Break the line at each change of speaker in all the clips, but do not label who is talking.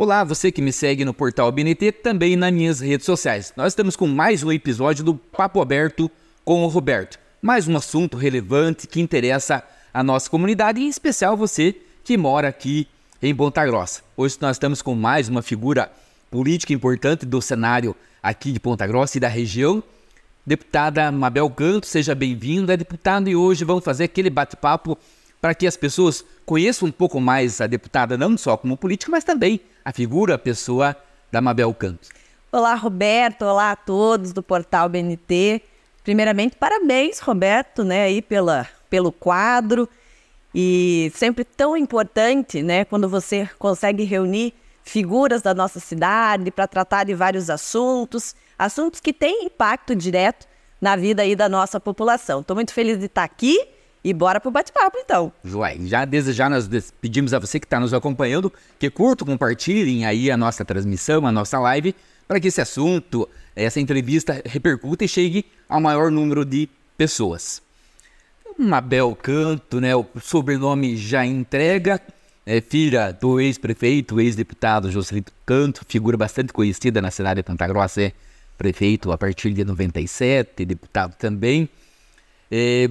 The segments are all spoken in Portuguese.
Olá, você que me segue no portal BNT, também nas minhas redes sociais. Nós estamos com mais um episódio do Papo Aberto com o Roberto. Mais um assunto relevante que interessa a nossa comunidade, e em especial você que mora aqui em Ponta Grossa. Hoje nós estamos com mais uma figura política importante do cenário aqui de Ponta Grossa e da região. Deputada Mabel Canto, seja bem-vinda, deputada, e hoje vamos fazer aquele bate-papo para que as pessoas conheçam um pouco mais a deputada, não só como política, mas também a figura, a pessoa da Mabel Canto.
Olá, Roberto, olá a todos do portal BNT. Primeiramente, parabéns, Roberto, né, aí pelo quadro, e sempre tão importante, né, quando você consegue reunir figuras da nossa cidade para tratar de vários assuntos que têm impacto direto na vida aí da nossa população. Estou muito feliz de estar aqui e bora pro bate-papo, então.
Joia, desde já nós pedimos a você que está nos acompanhando que curtam, compartilhem aí a nossa transmissão, a nossa live, para que esse assunto, essa entrevista repercuta e chegue ao maior número de pessoas. Mabel Canto, né, o sobrenome já entrega, é filha do ex-prefeito, ex-deputado Joselito Canto, figura bastante conhecida na cidade de Ponta Grossa, é prefeito a partir de 97, deputado também.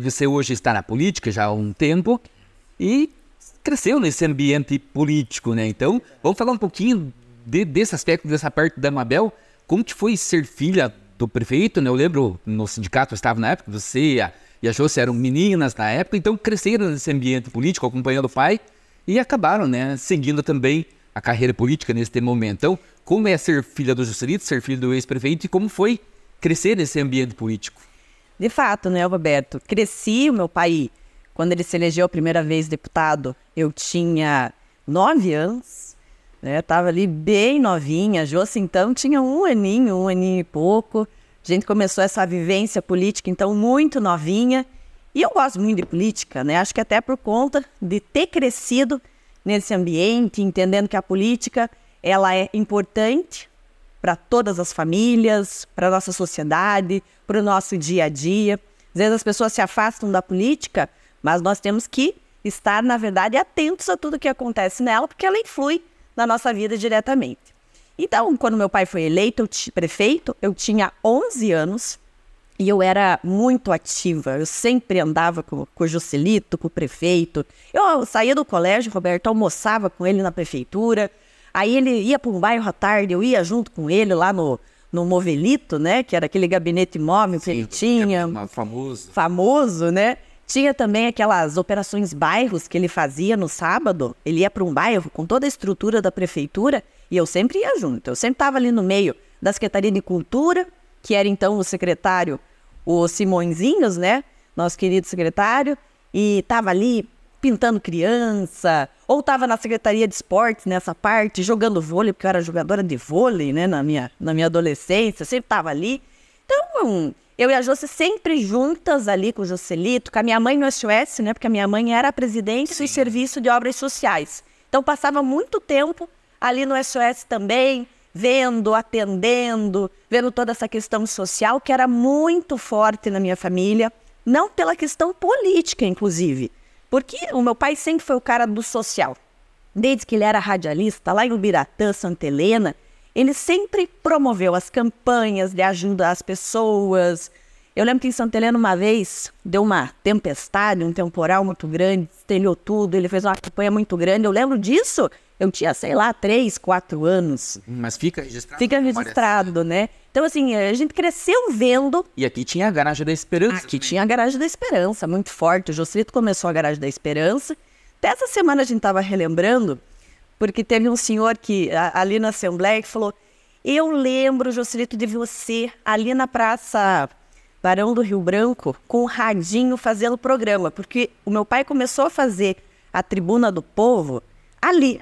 Você hoje está na política já há um tempo e cresceu nesse ambiente político, né? Então, vamos falar um pouquinho desse aspecto, dessa parte da Mabel. Como que foi ser filha do prefeito, né? Eu lembro, no sindicato eu estava na época, você e a Josi eram meninas na época, então cresceram nesse ambiente político, acompanhando o pai, e acabaram, né, seguindo também a carreira política nesse momento. Então, como é ser filha do Joselito, ser filho do ex-prefeito, e como foi crescer nesse ambiente político?
De fato, né, Roberto? Cresci, o meu pai, quando ele se elegeu a primeira vez deputado, eu tinha 9 anos, né? Tava ali bem novinha. A Josi, então, tinha um aninho e pouco. A gente começou essa vivência política, então, muito novinha. E eu gosto muito de política, né? Acho que até por conta de ter crescido nesse ambiente, entendendo que a política, ela é importante para todas as famílias, para a nossa sociedade, para o nosso dia a dia. Às vezes as pessoas se afastam da política, mas nós temos que estar, na verdade, atentos a tudo que acontece nela, porque ela influi na nossa vida diretamente. Então, quando meu pai foi eleito prefeito, eu tinha 11 anos e eu era muito ativa. Eu sempre andava com o Joselito, com o prefeito. Eu saía do colégio, Roberto, almoçava com ele na prefeitura. Aí ele ia para um bairro à tarde, eu ia junto com ele lá no Movelito, né? Que era aquele gabinete móvel que ele tinha. Famoso, né? Tinha também aquelas operações bairros que ele fazia no sábado. Ele ia para um bairro com toda a estrutura da prefeitura e eu sempre ia junto. Eu sempre estava ali no meio da Secretaria de Cultura, que era então o secretário, o Simõezinhos, né? Nosso querido secretário. E estava ali pintando criança, ou estava na Secretaria de Esportes, nessa parte, jogando vôlei, porque eu era jogadora de vôlei, né, na minha adolescência, sempre estava ali. Então, eu e a Josi sempre juntas ali com o Joselito, com a minha mãe no SOS, né, porque a minha mãe era a presidente do Serviço de Obras Sociais. Então, passava muito tempo ali no SOS também, vendo, atendendo, vendo toda essa questão social, que era muito forte na minha família, não pela questão política, inclusive, porque o meu pai sempre foi o cara do social. Desde que ele era radialista, lá em Ubiratã, Santa Helena, ele sempre promoveu as campanhas de ajuda às pessoas. Eu lembro que em Santa Helena, uma vez, deu uma tempestade, um temporal muito grande, estelhou tudo, ele fez uma campanha muito grande. Eu lembro disso, eu tinha, sei lá, 3, 4 anos.
Mas fica registrado?
Fica registrado, né? Então, assim, a gente cresceu vendo...
E aqui tinha a Garagem da Esperança.
Aqui tinha a Garagem da Esperança, muito forte. O Joselito começou a Garagem da Esperança. Até essa semana a gente estava relembrando, porque teve um senhor que, ali na Assembleia, que falou: eu lembro, Joselito, de você ali na Praça Barão do Rio Branco, com um radinho fazendo programa. Porque o meu pai começou a fazer a Tribuna do Povo ali,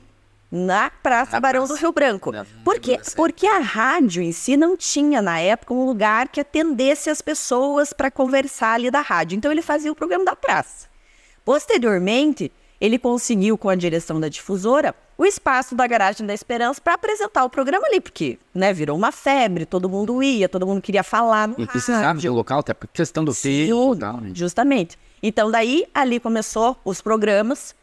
na Praça Barão do Rio Branco. Porque a rádio em si não tinha, na época, um lugar que atendesse as pessoas para conversar ali da rádio. Então, ele fazia o programa da praça. Posteriormente, ele conseguiu, com a direção da difusora, o espaço da Garagem da Esperança para apresentar o programa ali, porque, né, virou uma febre, todo mundo ia, todo mundo queria falar no rádio.
E precisava de um local, até por questão do tempo e tal, né?
Justamente. Então, daí, ali começou os programas.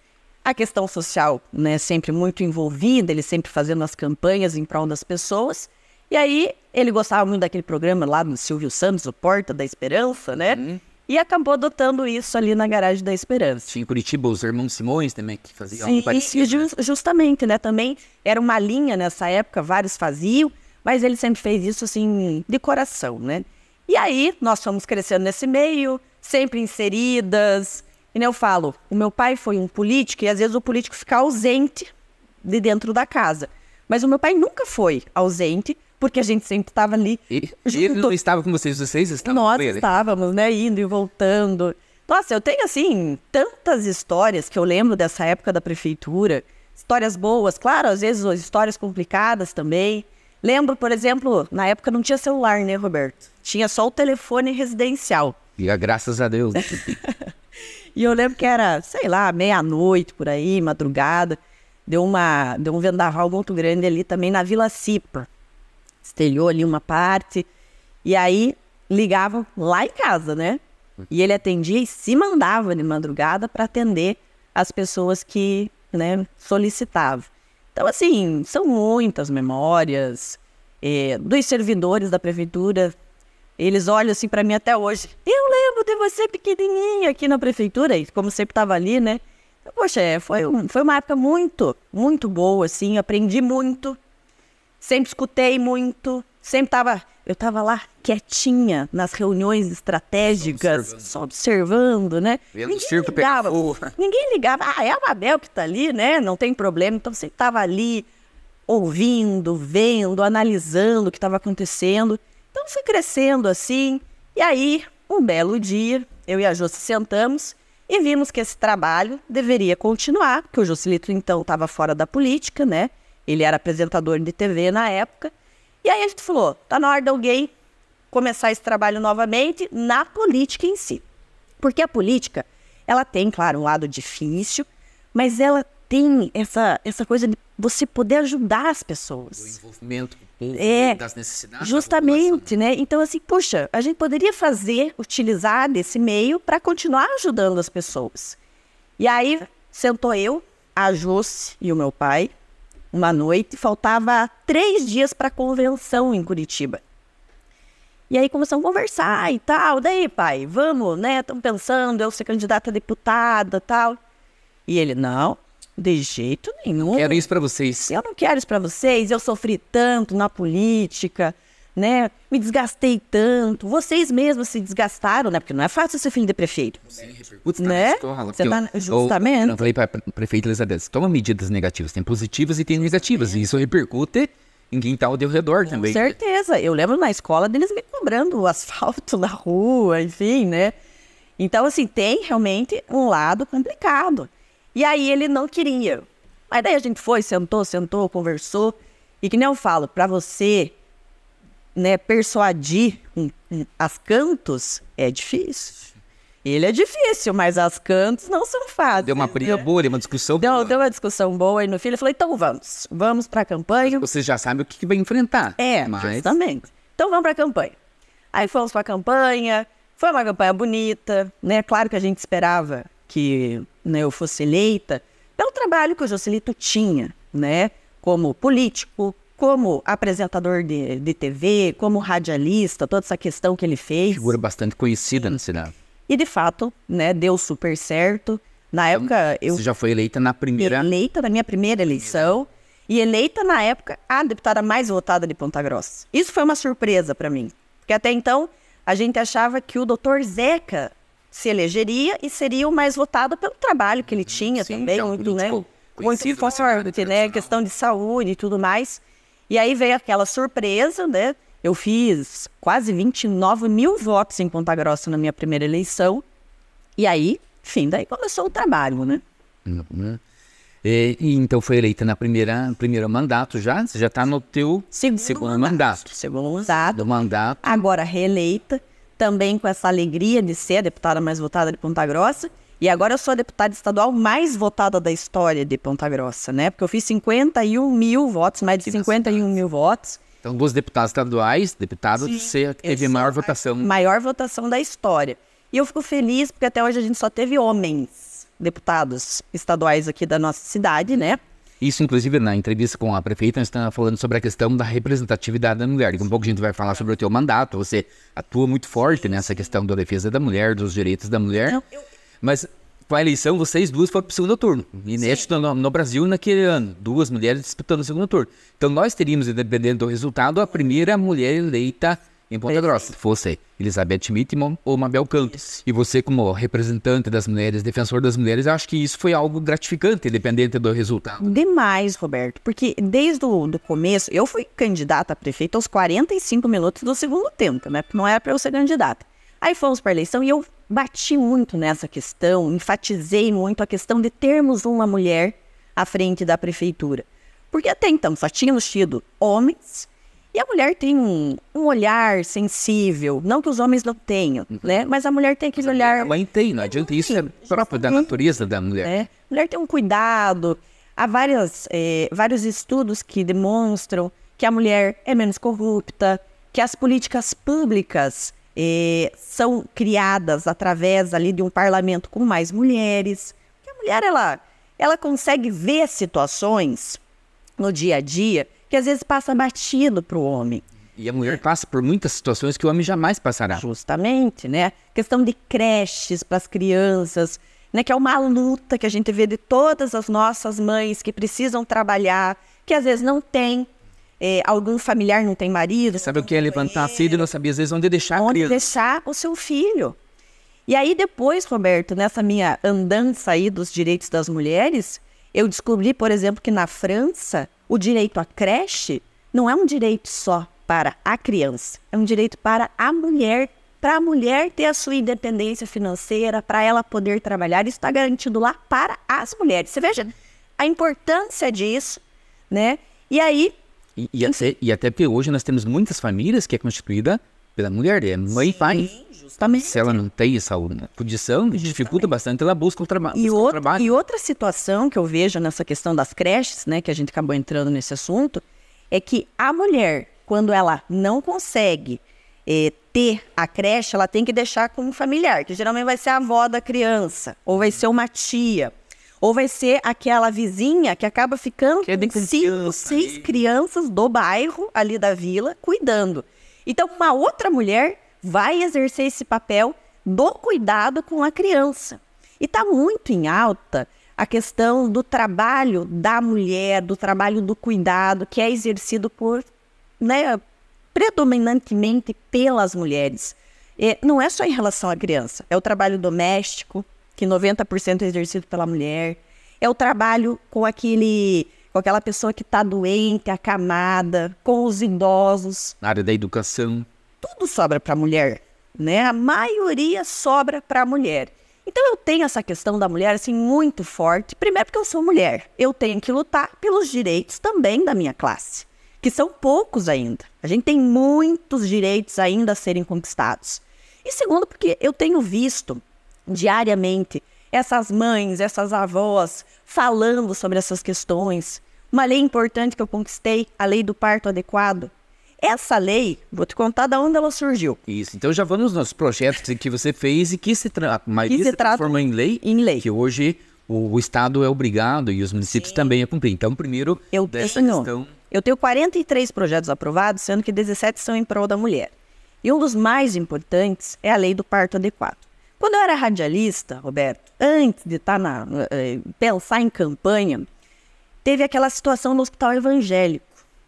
a questão social, né, sempre muito envolvida, ele sempre fazendo as campanhas em prol das pessoas. E aí, ele gostava muito daquele programa lá do Silvio Santos, o Porta da Esperança, né? E acabou adotando isso ali na Garagem da Esperança.
Tinha em Curitiba os irmãos Simões também, que faziam
Sim,
algo parecido.
e justamente, né? Também era uma linha nessa época, vários faziam, mas ele sempre fez isso, assim, de coração, né? E aí, nós fomos crescendo nesse meio, sempre inseridas. E nem eu falo, o meu pai foi um político e às vezes o político fica ausente de dentro da casa. Mas o meu pai nunca foi ausente, porque a gente sempre estava ali
E ele não estava com vocês estavam
Nós
com ele?
estávamos, né, indo e voltando. Nossa, eu tenho, assim, tantas histórias que eu lembro dessa época da prefeitura. Histórias boas, claro, às vezes histórias complicadas também. Lembro, por exemplo, na época não tinha celular, né, Roberto? Tinha só o telefone residencial.
E graças a Deus.
E eu lembro que era, sei lá, meia-noite por aí, madrugada. Deu um vendaval muito grande ali também na Vila Cipa. Estelhou ali uma parte. E aí ligavam lá em casa, né? E ele atendia e se mandava de madrugada para atender as pessoas que, né, solicitavam. Então, assim, são muitas memórias dos servidores da prefeitura. Eles olham assim para mim até hoje. Eu lembro de você pequenininha aqui na prefeitura, e como sempre estava ali, né? Então, poxa, foi uma época muito, muito boa, assim. Aprendi muito, sempre escutei muito, eu estava lá quietinha nas reuniões estratégicas, só observando, né?
Vendo o circo pegar fogo.
Ninguém ligava, é a Mabel que está ali, né? Não tem problema. Então você estava ali ouvindo, vendo, analisando o que estava acontecendo. Então fui crescendo assim, e aí, um belo dia, eu e a Josi sentamos e vimos que esse trabalho deveria continuar, porque o Joselito então estava fora da política, né? Ele era apresentador de TV na época. E aí a gente falou, tá na hora de alguém começar esse trabalho novamente na política em si. Porque a política, ela tem, claro, um lado difícil, mas ela tem essa coisa de você poder ajudar as pessoas.
O envolvimento com o povo, das necessidades.
Justamente, né? Então, assim, poxa, a gente poderia utilizar desse meio para continuar ajudando as pessoas. E aí, sentou eu, a Josi e o meu pai, uma noite, faltava 3 dias para a convenção em Curitiba. E aí começamos a conversar e tal. Daí, pai, vamos, né? Estamos pensando, eu ser candidata a deputada e tal. E ele, não, de jeito nenhum.
Quero isso para vocês.
Eu não quero isso para vocês, eu sofri tanto na política, né? Me desgastei tanto. Vocês mesmos se desgastaram, né? Porque não é fácil ser filho de prefeito.
Sim, repercute
né?
na escola.
Você tá, justamente.
Eu falei para a prefeita Elizabeth, toma medidas negativas. Tem positivas e tem negativas. E isso repercute em quem está ao teu redor também.
Com certeza. Eu lembro na escola deles me cobrando o asfalto na rua, enfim, né? Então, assim, tem realmente um lado complicado. E aí ele não queria. Mas daí a gente foi, sentou, conversou. E que nem eu falo, para você, né, persuadir as cantos é difícil. Ele é difícil, mas as cantos não são fáceis.
Deu uma briga boa, deu uma discussão boa.
Deu uma discussão boa e no fim ele falou, então vamos para a campanha.
Você já sabe o que vai enfrentar.
Justamente. Então vamos para a campanha. Aí fomos para a campanha, foi uma campanha bonita, né? Claro que a gente esperava que, né, eu fosse eleita pelo trabalho que o Joselito tinha, né? Como político, como apresentador de TV, como radialista, toda essa questão que ele fez.
Figura bastante conhecida na cidade.
E de fato, né, deu super certo. Na época,
Você já foi eleita na primeira...
Eleita na minha primeira eleição. E eleita, na época, a deputada mais votada de Ponta Grossa. Isso foi uma surpresa para mim. Porque até então, a gente achava que o doutor Zeca se elegeria e seria o mais votado pelo trabalho que ele tinha.
Sim,
também,
é um
muito, né?
conhecido
Muito forte, né? Questão de saúde e tudo mais. E aí veio aquela surpresa, né? Eu fiz quase 29 mil votos em Ponta Grossa na minha primeira eleição. E aí, enfim, daí começou o trabalho, né?
E então foi eleita na primeiro mandato já? Você já está no teu segundo mandato.
Segundo mandato.
Do mandato.
Agora reeleita, também com essa alegria de ser a deputada mais votada de Ponta Grossa. E agora eu sou a deputada estadual mais votada da história de Ponta Grossa, né? Porque eu fiz 51 mil votos, mais de 51 mil votos.
Então, 2 deputados estaduais, você teve a maior votação.
Maior votação da história. E eu fico feliz porque até hoje a gente só teve homens deputados estaduais aqui da nossa cidade, né?
Isso, inclusive, na entrevista com a prefeita, nós estamos falando sobre a questão da representatividade da mulher. Daqui a pouco a gente vai falar sobre o teu mandato. Você atua muito forte nessa questão da defesa da mulher, dos direitos da mulher. Mas com a eleição, vocês duas foram para o segundo turno. Inédito no Brasil naquele ano. 2 mulheres disputando o segundo turno. Então nós teríamos, independente do resultado, a primeira mulher eleita em Ponta Grossa. Fosse Elizabeth Schmidt ou Mabel Cantos. E você, como representante das mulheres, defensor das mulheres, eu acho que isso foi algo gratificante, independente do resultado.
Demais, Roberto, porque desde o começo, eu fui candidata a prefeita aos 45 minutos do segundo tempo, né? Não era para eu ser candidata. Aí fomos para a eleição e eu bati muito nessa questão, enfatizei muito a questão de termos uma mulher à frente da prefeitura. Porque até então só tínhamos tido homens. E a mulher tem um olhar sensível, não que os homens não tenham, né? Mas a mulher tem aquele olhar...
A mãe tem, não adianta, isso é próprio da natureza da mulher.
A mulher tem um cuidado, há vários estudos que demonstram que a mulher é menos corrupta, que as políticas públicas são criadas através ali de um parlamento com mais mulheres, que a mulher, ela consegue ver situações no dia a dia que às vezes passa batido para o homem.
E a mulher passa por muitas situações que o homem jamais passará.
Justamente, né? Questão de creches para as crianças, né? Que é uma luta que a gente vê de todas as nossas mães que precisam trabalhar, que às vezes não tem, algum familiar não tem marido.
Sabe o que é levantar cedo e não sabia às vezes onde deixar a criança.
Onde deixar o seu filho. E aí depois, Roberto, nessa minha andança aí dos direitos das mulheres, eu descobri, por exemplo, que na França o direito à creche não é um direito só para a criança, é um direito para a mulher ter a sua independência financeira, para ela poder trabalhar. Isso está garantido lá para as mulheres. Você veja a importância disso, né? E aí...
E até porque hoje nós temos muitas famílias que é constituída pela mulher, é mãe e pai.
Justamente.
Se ela não tem essa condição, dificulta bastante, ela busca o trabalho.
E outra situação que eu vejo nessa questão das creches, né, que a gente acabou entrando nesse assunto, é que a mulher, quando ela não consegue ter a creche, ela tem que deixar com um familiar, que geralmente vai ser a avó da criança, ou vai ser uma tia, ou vai ser aquela vizinha que acaba ficando com 5, 6 crianças do bairro, ali da vila, cuidando. Então, uma outra mulher vai exercer esse papel do cuidado com a criança. E está muito em alta a questão do trabalho da mulher, do trabalho do cuidado, que é exercido por, né, predominantemente pelas mulheres. Não é só em relação à criança, é o trabalho doméstico, que 90% é exercido pela mulher, é o trabalho com aquela pessoa que está doente, acamada, com os idosos.
Na área da educação.
Tudo sobra para a mulher, né? A maioria sobra para a mulher. Então eu tenho essa questão da mulher assim muito forte. Primeiro porque eu sou mulher. Eu tenho que lutar pelos direitos também da minha classe, que são poucos ainda. A gente tem muitos direitos ainda a serem conquistados. E segundo porque eu tenho visto diariamente essas mães, essas avós falando sobre essas questões. Uma lei importante que eu conquistei, a lei do parto adequado. Essa lei, vou te contar de onde ela surgiu.
Isso, então já vamos nos projetos que você fez e que se transformou em lei. Que hoje o Estado é obrigado e os municípios também a cumprir. Então, primeiro,
eu tenho 43 projetos aprovados, sendo que 17 são em prol da mulher. E um dos mais importantes é a lei do parto adequado. Quando eu era radialista, Roberto, antes de pensar em campanha, teve aquela situação no hospital evangélico.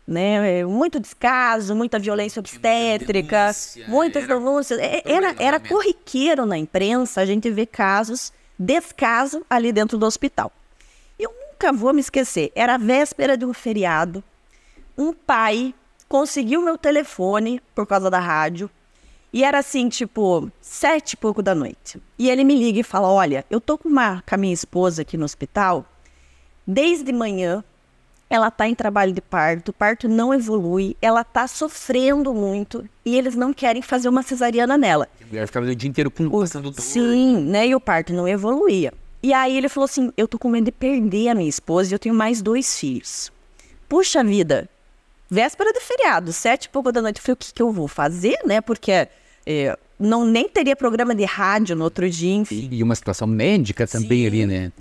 Né? Muito descaso, muita violência obstétrica, muitas denúncias. Era corriqueiro na imprensa a gente ver descaso ali dentro do hospital. Eu nunca vou me esquecer, era a véspera de um feriado, um pai conseguiu meu telefone por causa da rádio, e era assim, tipo, 7 e pouco da noite. E ele me liga e fala, olha, eu tô com a minha esposa aqui no hospital, desde manhã, ela está em trabalho de parto, o parto não evolui, ela está sofrendo muito e eles não querem fazer uma cesariana nela.
A mulher ficava o dia inteiro passando dor.
Sim, né? E o parto não evoluía. E aí ele falou assim, eu tô com medo de perder a minha esposa e eu tenho mais 2 filhos. Puxa vida, véspera de feriado, 7 e pouco da noite, eu falei, o que eu vou fazer, né? Porque nem teria programa de rádio no outro dia, enfim.
E uma situação médica também ali, né?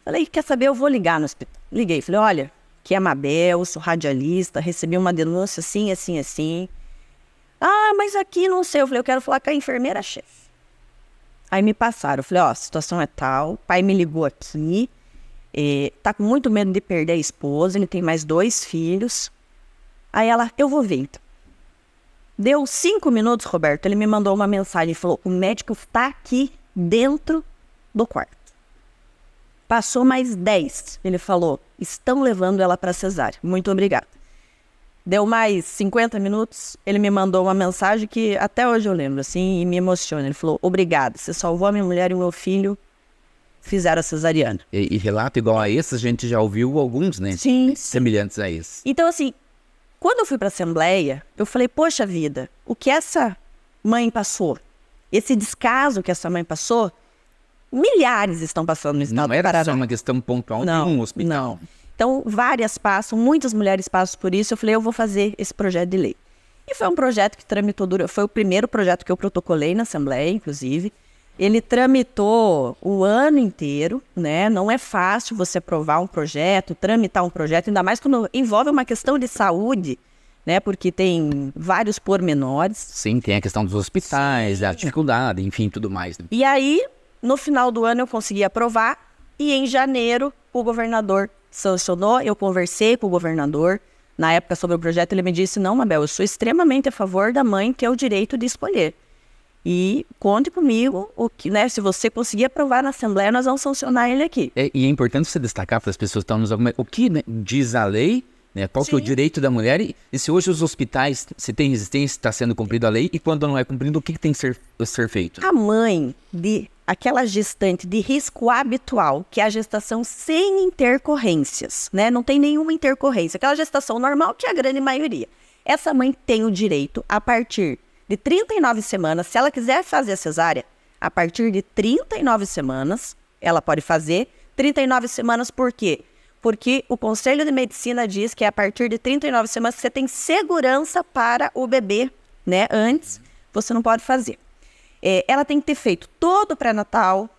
Falei, quer saber, eu vou ligar no hospital. Liguei, falei, olha, aqui é a Mabel, sou radialista, recebi uma denúncia assim, assim, assim. Ah, mas aqui não sei. Eu falei, eu quero falar com a enfermeira-chefe. Aí me passaram, eu falei, ó, a situação é tal, o pai me ligou aqui, tá com muito medo de perder a esposa, ele tem mais 2 filhos. Aí ela, eu vou ver então. Deu 5 minutos, Roberto, ele me mandou uma mensagem e falou, o médico está aqui dentro do quarto. Passou mais 10, ele falou, estão levando ela para cesárea, muito obrigada. Deu mais 50 minutos, ele me mandou uma mensagem que até hoje eu lembro, assim, e me emociona. Ele falou, obrigado, você salvou a minha mulher e o meu filho, fizeram a cesariana.
E relato igual a esse, a gente já ouviu alguns, né?
Sim.
Semelhantes a esse.
Então, assim, quando eu fui para a Assembleia, eu falei, poxa vida, o que essa mãe passou, esse descaso que essa mãe passou, milhares estão passando no estado do Paraná.
Não era só uma questão pontual de um hospital.
Não. Então, várias passam, muitas mulheres passam por isso. Eu falei, eu vou fazer esse projeto de lei. E foi um projeto que tramitou, foi o primeiro projeto que eu protocolei na Assembleia, inclusive. Ele tramitou o ano inteiro, né? Não é fácil você aprovar um projeto, tramitar um projeto, ainda mais quando envolve uma questão de saúde, né? Porque tem vários pormenores.
Sim, tem a questão dos hospitais, a dificuldade, enfim, tudo mais. Né?
E aí, no final do ano, eu consegui aprovar. E em janeiro, o governador sancionou, eu conversei com o governador, na época sobre o projeto, ele me disse, não, Mabel, eu sou extremamente a favor da mãe ter o direito de escolher. E conte comigo, né, se você conseguir aprovar na Assembleia, nós vamos sancionar ele aqui.
E é importante você destacar para as pessoas que estão nos acompanhando, o que, né, diz a lei, né, qual que é o direito da mulher, e se hoje os hospitais, se tem resistência, está sendo cumprida a lei, e quando não é cumprido, o que tem que ser feito?
A mãe de aquela gestante de risco habitual, que é a gestação sem intercorrências, né? Não tem nenhuma intercorrência. Aquela gestação normal, que é a grande maioria. Essa mãe tem o direito, a partir de 39 semanas, se ela quiser fazer a cesárea, a partir de 39 semanas, ela pode fazer. 39 semanas por quê? Porque o Conselho de Medicina diz que a partir de 39 semanas você tem segurança para o bebê, né? Antes, você não pode fazer. Ela tem que ter feito todo o pré-natal,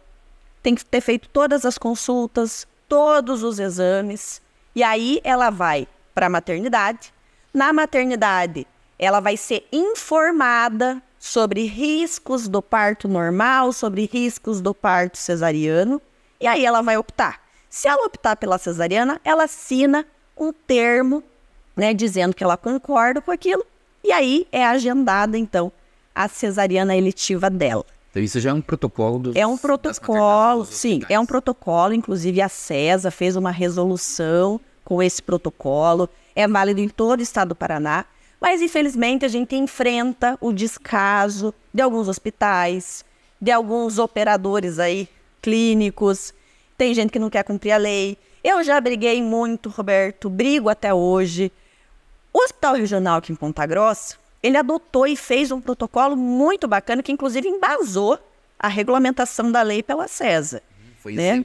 tem que ter feito todas as consultas, todos os exames, e aí ela vai para a maternidade. Na maternidade, ela vai ser informada sobre riscos do parto normal, sobre riscos do parto cesariano, e aí ela vai optar. Se ela optar pela cesariana, ela assina um termo, né, dizendo que ela concorda com aquilo, e aí é agendada, então, a cesariana eletiva dela.
Então isso já é um protocolo
É um protocolo, sim, é um protocolo, inclusive a CESA fez uma resolução com esse protocolo, é válido em todo o estado do Paraná, mas infelizmente a gente enfrenta o descaso de alguns hospitais, de alguns operadores aí clínicos, tem gente que não quer cumprir a lei. Eu já briguei muito, Roberto, brigo até hoje. O Hospital Regional aqui em Ponta Grossa, ele adotou e fez um protocolo muito bacana, que inclusive embasou a regulamentação da lei pela CESA.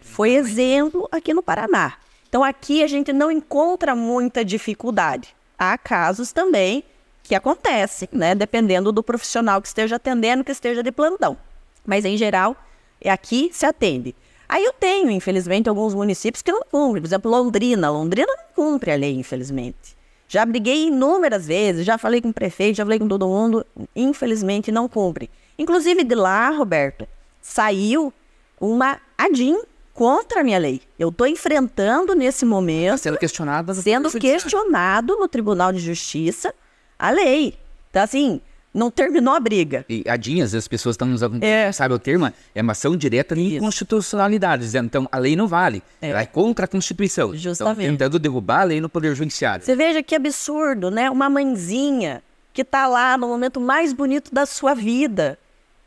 Foi exemplo aqui no Paraná. Então aqui a gente não encontra muita dificuldade. Há casos também que acontecem, né? Dependendo do profissional que esteja atendendo, que esteja de plantão. Mas em geral, aqui se atende. Aí eu tenho, infelizmente, alguns municípios que não cumprem. Por exemplo, Londrina. Londrina não cumpre a lei, infelizmente. Já briguei inúmeras vezes, já falei com o prefeito, já falei com todo mundo, infelizmente não cumpre. Inclusive de lá, Roberto, saiu uma ADIM contra a minha lei. Eu estou enfrentando nesse momento,
sendo questionado
no Tribunal de Justiça a lei. Então assim, não terminou a briga.
E ADIM, às vezes as pessoas estão nos acompanhando, sabe o termo? É uma ação direta de inconstitucionalidade, dizendo, então, a lei não vale, ela é contra a Constituição.
Justamente.
Então, tentando derrubar a lei no Poder Judiciário.
Você veja que absurdo, né? Uma mãezinha que está lá no momento mais bonito da sua vida.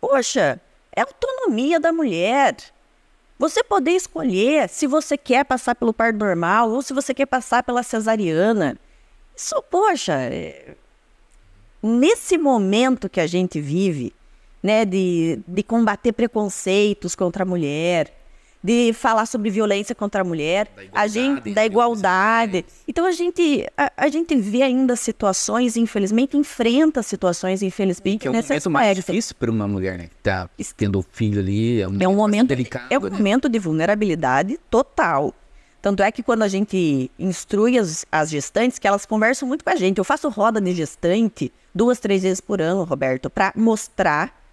Poxa, é a autonomia da mulher. Você poder escolher se você quer passar pelo parto normal ou se você quer passar pela cesariana. Isso, poxa... Nesse momento que a gente vive, né, de combater preconceitos contra a mulher, de falar sobre violência contra a mulher, da igualdade. Então a gente vê ainda situações, infelizmente, enfrenta situações, infelizmente,
que é um momento mais difícil para uma mulher, né? Que tá tendo filho ali, é um momento delicado.
É um momento de vulnerabilidade total. Tanto é que quando a gente instrui as gestantes, que elas conversam muito com a gente. Eu faço roda de gestante 2, 3 vezes por ano, Roberto, para mostrar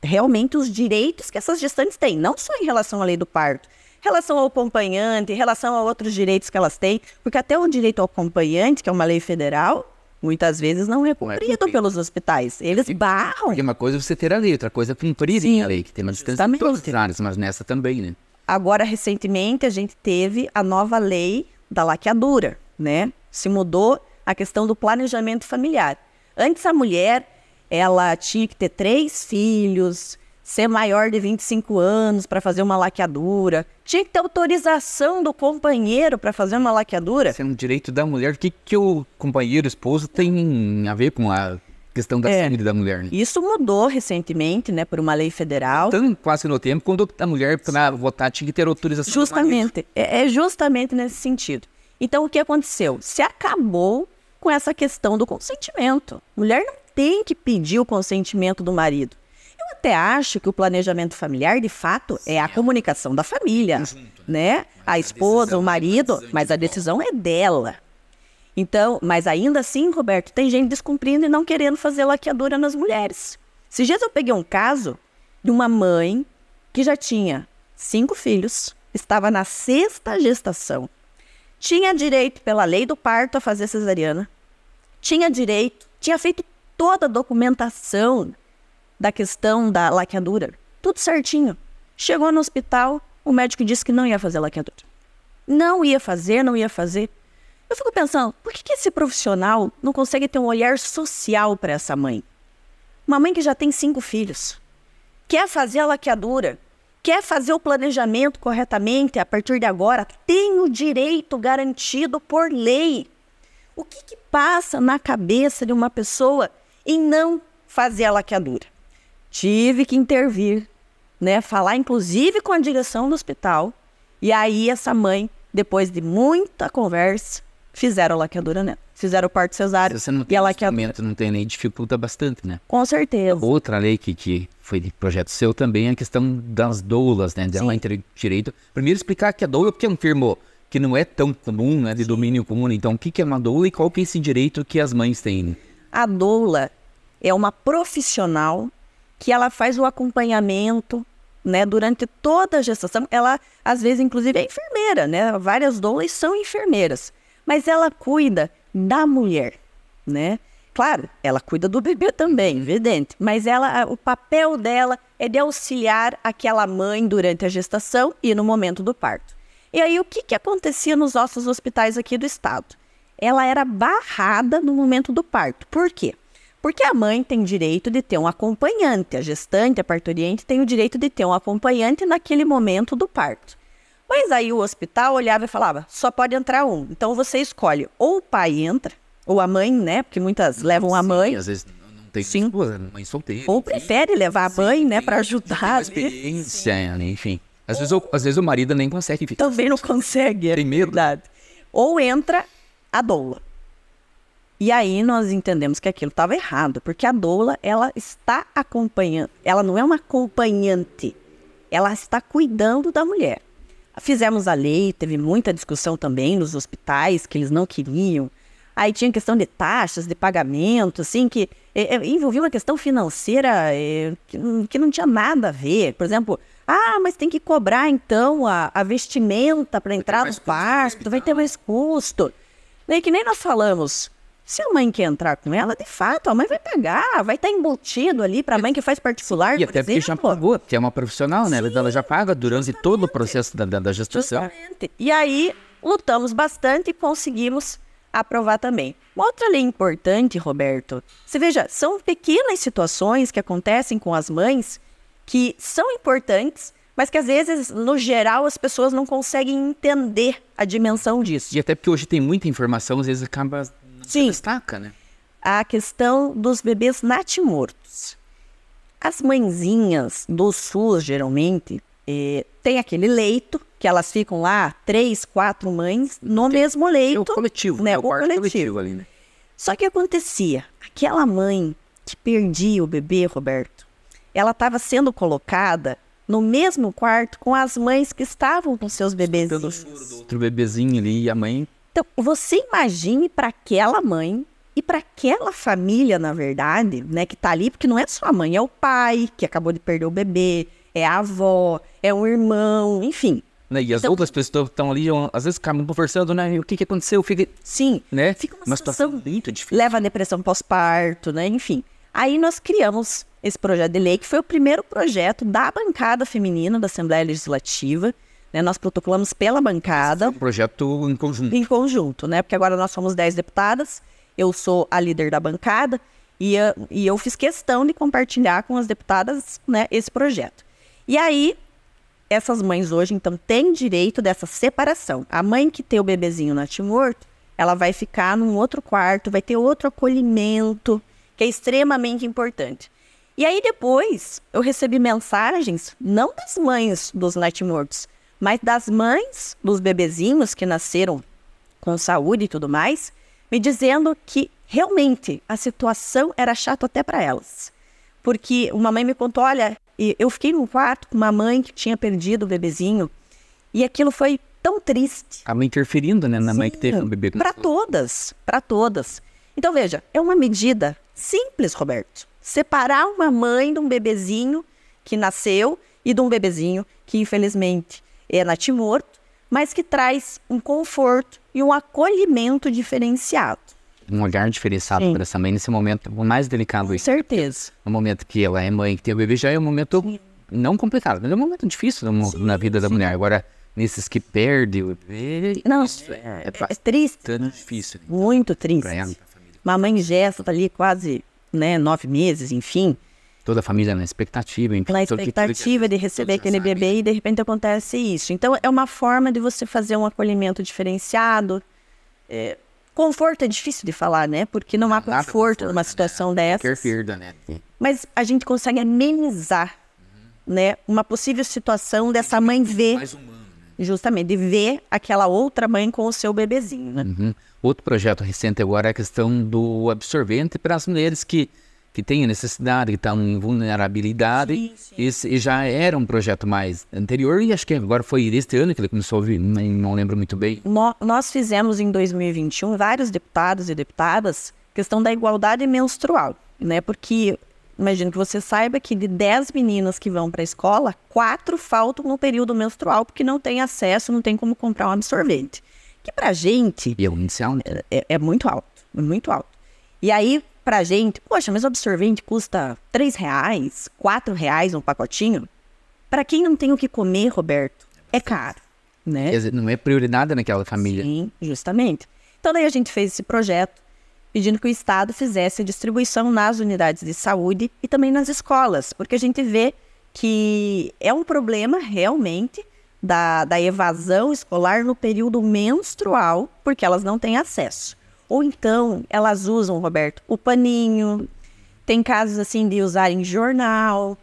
realmente os direitos que essas gestantes têm. Não só em relação à lei do parto, em relação ao acompanhante, em relação a outros direitos que elas têm. Porque até o direito ao acompanhante, que é uma lei federal, muitas vezes não é cumprido pelos hospitais. Eles barram.
Porque uma coisa é você ter a lei, outra coisa é cumprir a lei, que tem uma distância em todas as áreas, mas nessa também, né?
Agora, recentemente, a gente teve a nova lei da laqueadura, né? Se mudou a questão do planejamento familiar. Antes, a mulher, ela tinha que ter 3 filhos, ser maior de 25 anos para fazer uma laqueadura, tinha que ter autorização do companheiro para fazer uma laqueadura.
Isso é um direito da mulher. O que o companheiro, o esposo, tem a ver com a questão da saúde da mulher, né?
Isso mudou recentemente, né, por uma lei federal.
Então, quase no tempo, quando a mulher, para votar, tinha que ter autorização
Justamente, é justamente nesse sentido. Então, o que aconteceu? Se acabou com essa questão do consentimento. Mulher não tem que pedir o consentimento do marido. Eu até acho que o planejamento familiar, de fato, é a comunicação da família, né? A esposa, o marido, mas a decisão é dela. Então, mas ainda assim, Roberto, tem gente descumprindo e não querendo fazer laqueadura nas mulheres. Esses dias eu peguei um caso de uma mãe que já tinha 5 filhos, estava na 6ª gestação, tinha direito pela lei do parto a fazer cesariana, tinha direito, tinha feito toda a documentação da questão da laqueadura, tudo certinho. Chegou no hospital, o médico disse que não ia fazer laqueadura. Não ia fazer. Eu fico pensando, por que esse profissional não consegue ter um olhar social para essa mãe? Uma mãe que já tem 5 filhos, quer fazer a laqueadura, quer fazer o planejamento corretamente a partir de agora, tem o direito garantido por lei. O que passa na cabeça de uma pessoa em não fazer a laqueadura? Tive que intervir, né? Falar inclusive com a direção do hospital. E aí essa mãe, depois de muita conversa, fizeram a laqueadura nela. Fizeram o parto cesáreo.
Se você não tem instrumento, não tem lei, dificulta bastante, né?
Com certeza.
Outra lei que foi de projeto seu também é a questão das doulas, né? Dela ter direito. Primeiro explicar que a doula, porque é um termo que não é tão comum, né? De domínio comum. Então, o que é uma doula e qual que é esse direito que as mães têm?
A doula é uma profissional que ela faz o acompanhamento, né, durante toda a gestação. Ela, às vezes, inclusive, é enfermeira, né? Várias doulas são enfermeiras. Mas ela cuida da mulher, né? Claro, ela cuida do bebê também, evidente. Mas o papel dela é de auxiliar aquela mãe durante a gestação e no momento do parto. E aí, o que acontecia nos nossos hospitais aqui do estado? Ela era barrada no momento do parto. Por quê? Porque a mãe tem direito de ter um acompanhante, a gestante, a parturiente tem o direito de ter um acompanhante naquele momento do parto. Mas aí o hospital olhava e falava, só pode entrar um. Então você escolhe, ou o pai entra, ou a mãe, né? Porque muitas levam a mãe.
Às vezes não tem esposa, mãe solteira.
Ou prefere levar a mãe, né, para ajudar.
Experiência, enfim. Às vezes o marido nem consegue ficar.
Também não consegue, é verdade. Ou entra a doula. E aí nós entendemos que aquilo estava errado, porque a doula, ela está acompanhando, ela não é uma acompanhante, ela está cuidando da mulher. Fizemos a lei, teve muita discussão também nos hospitais, que eles não queriam. Aí tinha questão de taxas, de pagamento, assim, que envolvia uma questão financeira que não tinha nada a ver. Por exemplo, mas tem que cobrar, então, a vestimenta para entrar no parto, vai ter mais custo. E que nem nós falamos, se a mãe quer entrar com ela, de fato, a mãe vai pagar, vai estar embutido ali para a mãe que faz particular,
e até porque já pagou, porque é uma profissional, né? Ela já paga durante todo o processo da gestação.
Justamente. E aí, lutamos bastante e conseguimos aprovar também. Uma outra lei importante, Roberto, você veja, são pequenas situações que acontecem com as mães que são importantes, mas que às vezes, no geral, as pessoas não conseguem entender a dimensão disso.
E até porque hoje tem muita informação, às vezes acaba...
Sim,
destaca, né?
A questão dos bebês natimortos. As mãezinhas do SUS, geralmente, tem aquele leito, que elas ficam lá, 3, 4 mães, no mesmo leito.
É o coletivo,
né?
O quarto coletivo ali, né?
Só que acontecia, aquela mãe que perdia o bebê, Roberto, ela estava sendo colocada no mesmo quarto com as mães que estavam com seus bebezinhos.
Pelo choro do outro bebezinho ali e a mãe...
Então, você imagine para aquela mãe e para aquela família, na verdade, né, que tá ali, porque não é só a mãe, é o pai que acabou de perder o bebê, é a avó, é um irmão, enfim.
Né? E as outras pessoas estão ali, às vezes acabam conversando, né? E o que aconteceu?
Sim,
né?
fica uma situação
muito difícil.
Leva a depressão pós-parto, né? Enfim. Aí nós criamos esse projeto de lei, que foi o primeiro projeto da bancada feminina da Assembleia Legislativa. Né? Nós protocolamos pela bancada.
Um projeto em conjunto.
Em conjunto, né? Porque agora nós somos 10 deputadas, eu sou a líder da bancada e eu fiz questão de compartilhar com as deputadas, né, esse projeto. E aí, essas mães hoje, então, têm direito dessa separação. A mãe que tem o bebezinho natimorto, ela vai ficar num outro quarto, vai ter outro acolhimento, que é extremamente importante. E aí depois, eu recebi mensagens, não das mães dos natimortos, mas das mães dos bebezinhos que nasceram com saúde e tudo mais, me dizendo que realmente a situação era chata até para elas. Porque uma mãe me contou, olha, eu fiquei num quarto com uma mãe que tinha perdido o bebezinho e aquilo foi tão triste.
A mãe interferindo, né, na
Sim,
mãe que teve um bebê.
Para todas, para todas. Então veja, é uma medida simples, Roberto. Separar uma mãe de um bebezinho que nasceu e de um bebezinho que infelizmente é natimorto, mas que traz um conforto e um acolhimento diferenciado.
Um olhar diferenciado para essa mãe nesse momento mais delicado.
Com certeza.
No momento que ela é mãe, que tem o bebê, já é um momento não complicado, mas é um momento difícil na vida da mulher. Agora, nesses que perdem o bebê...
Não, é triste.
É difícil.
Muito triste.
Pra ela, pra família.
Uma mãe gesta ali quase, né, 9 meses, enfim.
Toda a família na expectativa. Enfim,
Na expectativa de receber aquele bebê e de repente acontece isso. Então é uma forma de você fazer um acolhimento diferenciado. Conforto é difícil de falar, né? Porque não há conforto numa situação dessa.
Qualquer perda, né?
Mas a gente consegue amenizar, né, uma possível situação dessa mãe ver,
Mais humano, né?
justamente, de ver aquela outra mãe com o seu bebezinho, né?
Outro projeto recente agora é a questão do absorvente para as mulheres que têm necessidade, que estão em vulnerabilidade.
Sim.
Esse já era um projeto mais anterior e acho que agora foi este ano que ele começou a vir, não lembro muito bem.
Nós fizemos em 2021, vários deputados e deputadas, questão da igualdade menstrual, né? Porque, imagino que você saiba que de 10 meninas que vão para a escola, 4 faltam no período menstrual porque não tem acesso, não tem como comprar um absorvente. Que pra gente...
E é o inicial, né?
É muito alto, é muito alto. E aí, pra gente, poxa, mas o absorvente custa R$3, R$4 um pacotinho. Pra quem não tem o que comer, Roberto, é caro, né?
Quer dizer, não é prioridade naquela família.
Sim, justamente. Então daí a gente fez esse projeto pedindo que o Estado fizesse a distribuição nas unidades de saúde e também nas escolas, porque a gente vê que é um problema realmente da evasão escolar no período menstrual, porque elas não têm acesso. Ou então, elas usam, Roberto, o paninho, tem casos assim de usarem jornal,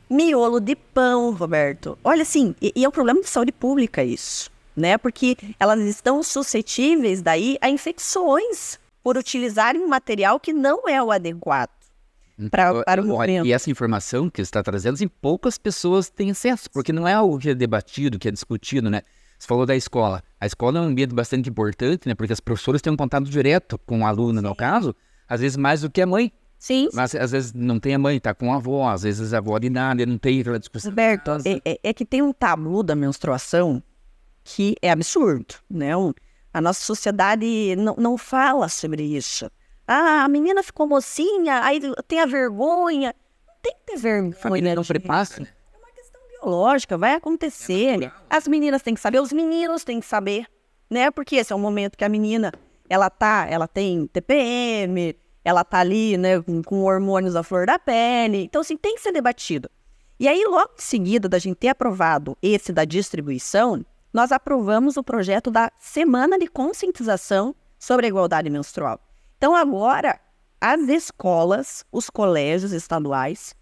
miolo de pão, Roberto. Olha assim, e é um problema de saúde pública isso, né? Porque elas estão suscetíveis daí a infecções por utilizarem um material que não é o adequado para o momento.
E essa informação que você está trazendo, assim, poucas pessoas têm acesso, porque não é algo que é debatido, que é discutido, né? Você falou da escola. A escola é um ambiente bastante importante, né? Porque as professoras têm um contato direto com o aluno, no caso, às vezes mais do que a mãe.
Sim.
Mas às vezes não tem a mãe, tá com a avó, às vezes a avó de nada, não tem aquela discussão.
Roberto, é que tem um tabu da menstruação que é absurdo, né? A nossa sociedade não fala sobre isso. Ah, a menina ficou mocinha, aí tem a vergonha. Não tem que ter vergonha.
A família não prepara, né?
É uma questão biológica, vai acontecer. As meninas têm que saber, os meninos têm que saber, né? Porque esse é o momento que a menina, ela tem TPM, ela tá ali, né, com hormônios à flor da pele. Então, assim, tem que ser debatido. E aí, logo em seguida da gente ter aprovado esse da distribuição, nós aprovamos o projeto da Semana de Conscientização sobre a Igualdade Menstrual. Então, agora, as escolas, os colégios estaduais,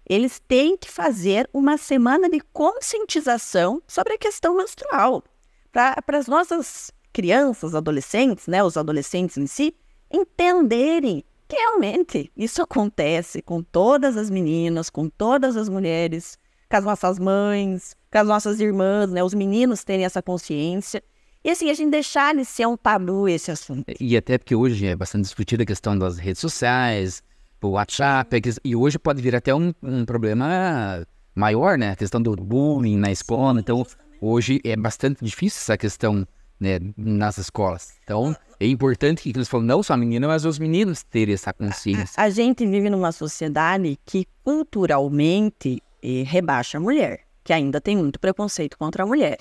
eles têm que fazer uma semana de conscientização sobre a questão menstrual. Para as nossas crianças, adolescentes, né, os adolescentes em si, entenderem que realmente isso acontece com todas as meninas, com todas as mulheres, com as nossas mães, com as nossas irmãs, né, os meninos terem essa consciência. E assim, a gente deixar de ser um tabu esse assunto.
E até porque hoje é bastante discutida a questão das redes sociais, o WhatsApp, e hoje pode vir até um problema maior, né? A questão do bullying na escola. Então, hoje é bastante difícil essa questão, né, nas escolas. Então, é importante que eles falam, não só a menina, mas os meninos terem essa consciência.
A gente vive numa sociedade que culturalmente rebaixa a mulher, que ainda tem muito preconceito contra a mulher.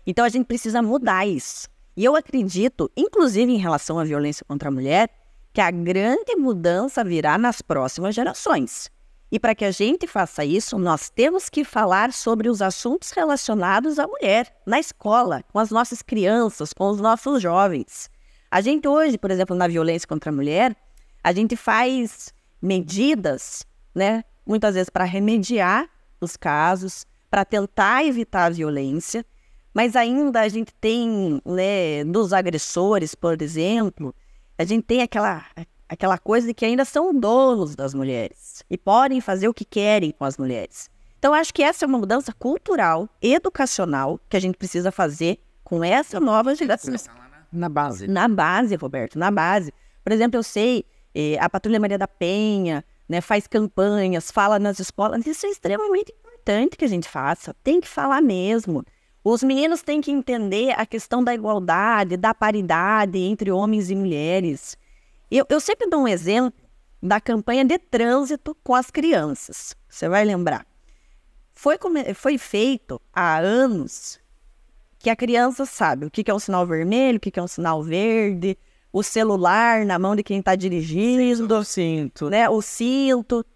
Então, a gente precisa mudar isso. E eu acredito, inclusive em relação à violência contra a mulher, que a grande mudança virá nas próximas gerações. E para que a gente faça isso, nós temos que falar sobre os assuntos relacionados à mulher, na escola, com as nossas crianças, com os nossos jovens. A gente hoje, por exemplo, na violência contra a mulher, a gente faz medidas, né, muitas vezes para remediar os casos, para tentar evitar a violência, mas ainda a gente tem, né, dos agressores, por exemplo, a gente tem aquela coisa de que ainda são donos das mulheres e podem fazer o que querem com as mulheres. Então, acho que essa é uma mudança cultural, educacional, que a gente precisa fazer com essa nova geração.
Na base.
Na base, Roberto, na base. Por exemplo, eu sei, a Patrulha Maria da Penha, né, faz campanhas, fala nas escolas. Isso é extremamente importante que a gente faça. Tem que falar mesmo. Os meninos têm que entender a questão da igualdade, da paridade entre homens e mulheres. Eu sempre dou um exemplo da campanha de trânsito com as crianças. Você vai lembrar. Foi feito há anos que a criança sabe o que é um sinal vermelho, o que é um sinal verde, o celular na mão de quem está dirigindo,
O cinto.
né, o cinto.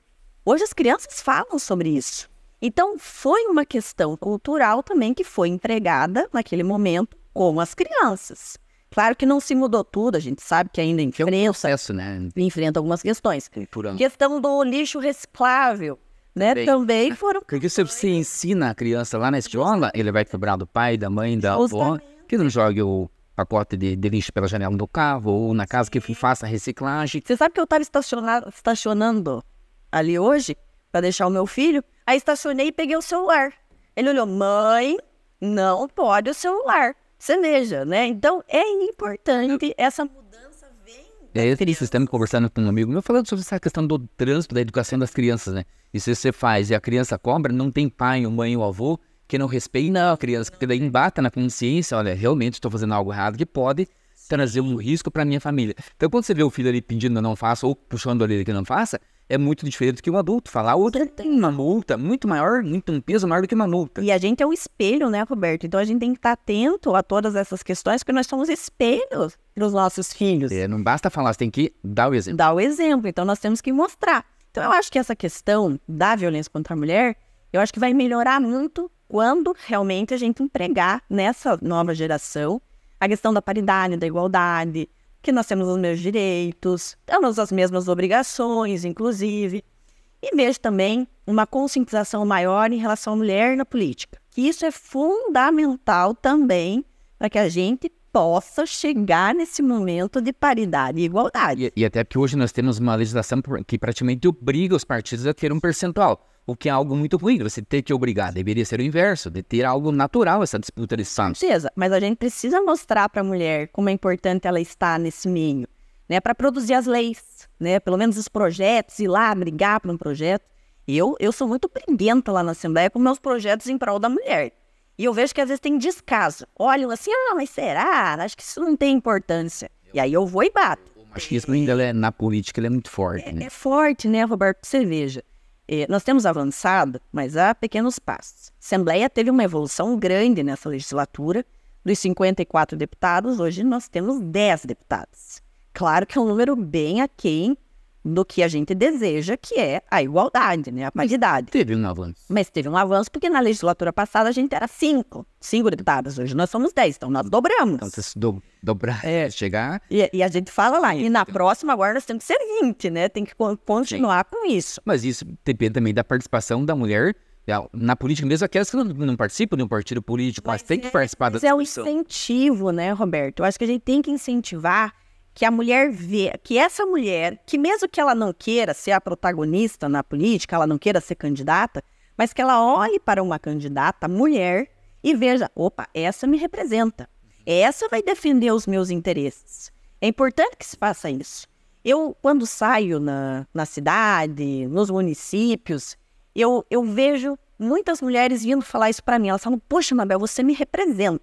Hoje as crianças falam sobre isso. Então, foi uma questão cultural também que foi empregada naquele momento com as crianças. Claro que não se mudou tudo, a gente sabe que ainda
Processo, né?
enfrenta algumas questões.
Por ano.
Questão do lixo reciclável, né? Também foram...
Porque se você ensina a criança lá na escola, ele vai cobrar do pai, da mãe, da avó,
Justamente.
que não jogue o pacote de lixo pela janela do carro, ou na casa que faça reciclagem.
Você sabe que eu estava estacionando ali hoje para deixar o meu filho? Aí estacionei e peguei o celular. Ele olhou, mãe, não pode o celular. Você veja, né? Então, é importante essa mudança vem...
Esses estamos conversando com um amigo meu, falando sobre essa questão do trânsito, da educação das crianças, né? E se você faz e a criança cobra, não tem pai, ou mãe ou avô que não respeita a criança, que daí embata na consciência, olha, realmente estou fazendo algo errado que pode trazer um risco para minha família. Então, quando você vê o filho ali pedindo não faça, ou puxando ali que não faça, é muito diferente do que o adulto falar. O outro tem uma multa muito maior, um peso maior do que uma multa.
E a gente é um espelho, né, Roberto? Então a gente tem que estar atento a todas essas questões, porque nós somos espelhos para os nossos filhos.
Não basta falar, você tem que dar o exemplo.
Dar o exemplo, então nós temos que mostrar. Então eu acho que essa questão da violência contra a mulher, eu acho que vai melhorar muito quando realmente a gente empregar nessa nova geração a questão da paridade, da igualdade, que nós temos os mesmos direitos, temos as mesmas obrigações, inclusive. E vejo também uma conscientização maior em relação à mulher na política. Que isso é fundamental também para que a gente possa chegar nesse momento de paridade e igualdade.
E até porque hoje nós temos uma legislação que praticamente obriga os partidos a ter um percentual, o que é algo muito ruim. Você ter que obrigar, deveria ser o inverso, de ter algo natural essa disputa de espaço.
Certeza, mas a gente precisa mostrar para a mulher como é importante ela estar nesse meio, né, para produzir as leis, né, pelo menos os projetos, ir lá brigar por um projeto. Eu sou muito briguenta lá na Assembleia com meus projetos em prol da mulher. E eu vejo que às vezes tem descaso. Olham assim, mas será? Acho que isso não tem importância. E aí eu vou e bato.
O machismo ainda na política ele é muito forte. Né?
É forte, né, Roberto? Você veja. Nós temos avançado, mas há pequenos passos. A Assembleia teve uma evolução grande nessa legislatura. Dos 54 deputados, hoje nós temos 10 deputados. Claro que é um número bem aquém do que a gente deseja, que é a igualdade, né? A paridade.
Teve um avanço.
Mas teve um avanço porque na legislatura passada a gente era 5 deputadas. Hoje nós somos 10, então nós dobramos.
Então, se dobrar, chegar...
E a gente fala lá, e na próxima agora nós temos que ser 20, né? Tem que continuar com isso.
Mas isso depende também da participação da mulher na política, mesmo aquelas que não participam de um partido político, mas tem que participar da
discussão.
discussão.
É um incentivo, né, Roberto? Eu acho que a gente tem que incentivar que a mulher vê, que essa mulher, que mesmo que ela não queira ser a protagonista na política, ela não queira ser candidata, mas que ela olhe para uma candidata mulher e veja, opa, essa me representa, essa vai defender os meus interesses. É importante que se faça isso. Eu, quando saio na cidade, nos municípios, eu vejo muitas mulheres vindo falar isso para mim. Elas falam, poxa, Mabel, você me representa,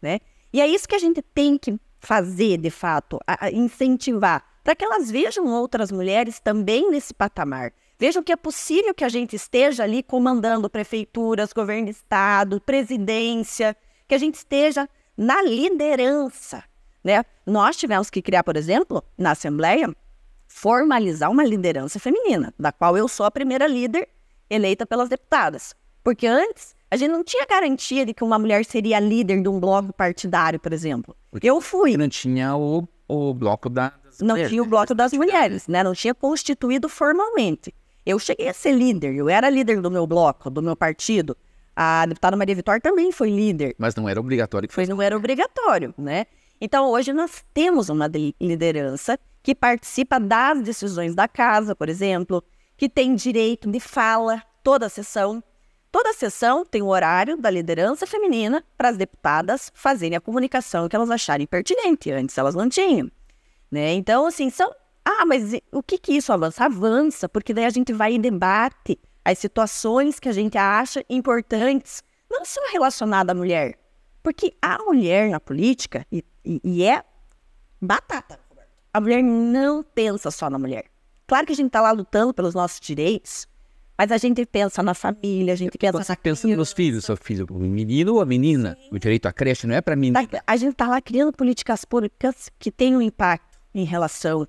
né? E é isso que a gente tem que fazer, de fato, incentivar, para que elas vejam outras mulheres também nesse patamar. Vejam que é possível que a gente esteja ali comandando prefeituras, governo de estado, presidência, que a gente esteja na liderança, né? Nós tivemos que criar, por exemplo, na Assembleia, formalizar uma liderança feminina, da qual eu sou a primeira líder eleita pelas deputadas. Porque antes, a gente não tinha garantia de que uma mulher seria líder de um bloco partidário, por exemplo.
Porque
eu fui.
Não tinha o bloco das
Não
mulheres,
tinha o bloco das mulheres, né? Não tinha constituído formalmente. Eu cheguei a ser líder, eu era líder do meu bloco, do meu partido. A deputada Maria Vitória também foi líder.
Mas não era obrigatório.
Não era obrigatório, né? Então, hoje nós temos uma liderança que participa das decisões da casa, por exemplo, que tem direito de fala toda a sessão. Toda a sessão tem o horário da liderança feminina para as deputadas fazerem a comunicação que elas acharem pertinente. Antes elas não tinham, né? Então, assim, mas o que isso avança? Avança, porque daí a gente vai em debate as situações que a gente acha importantes, não só relacionadas à mulher. Porque a mulher na política, e é batata, Roberto. A mulher não pensa só na mulher. Claro que a gente está lá lutando pelos nossos direitos, mas a gente pensa na família, a gente pensa na
pensa nos filhos, seu filho, o menino ou a menina. Sim. O direito à creche não é para menina.
A gente está lá criando políticas públicas que tenham impacto em relação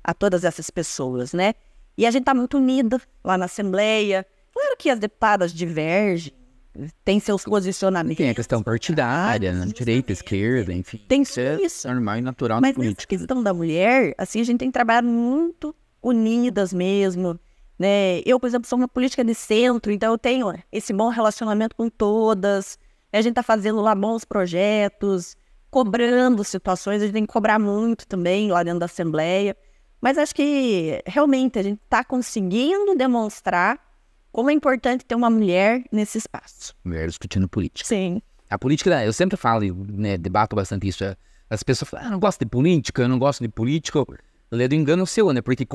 a todas essas pessoas, né? E a gente está muito unida lá na Assembleia. Claro que as deputadas divergem, têm seus posicionamentos.
Tem a questão partidária, né? Direita, esquerda, enfim.
Tem isso.
É normal e natural na política.
Mas a questão da mulher, assim, a gente tem trabalhado muito unidas mesmo, né? Eu, por exemplo, sou uma política de centro, então eu tenho esse bom relacionamento com todas. A gente está fazendo lá bons projetos, cobrando situações, a gente tem que cobrar muito também lá dentro da Assembleia. Mas acho que realmente a gente está conseguindo demonstrar como é importante ter uma mulher nesse espaço.
Mulher discutindo política.
Sim.
A política, eu sempre falo, né, debato bastante isso. As pessoas falam, eu não gosto de política, eu não gosto de político. É do engano seu, né? Porque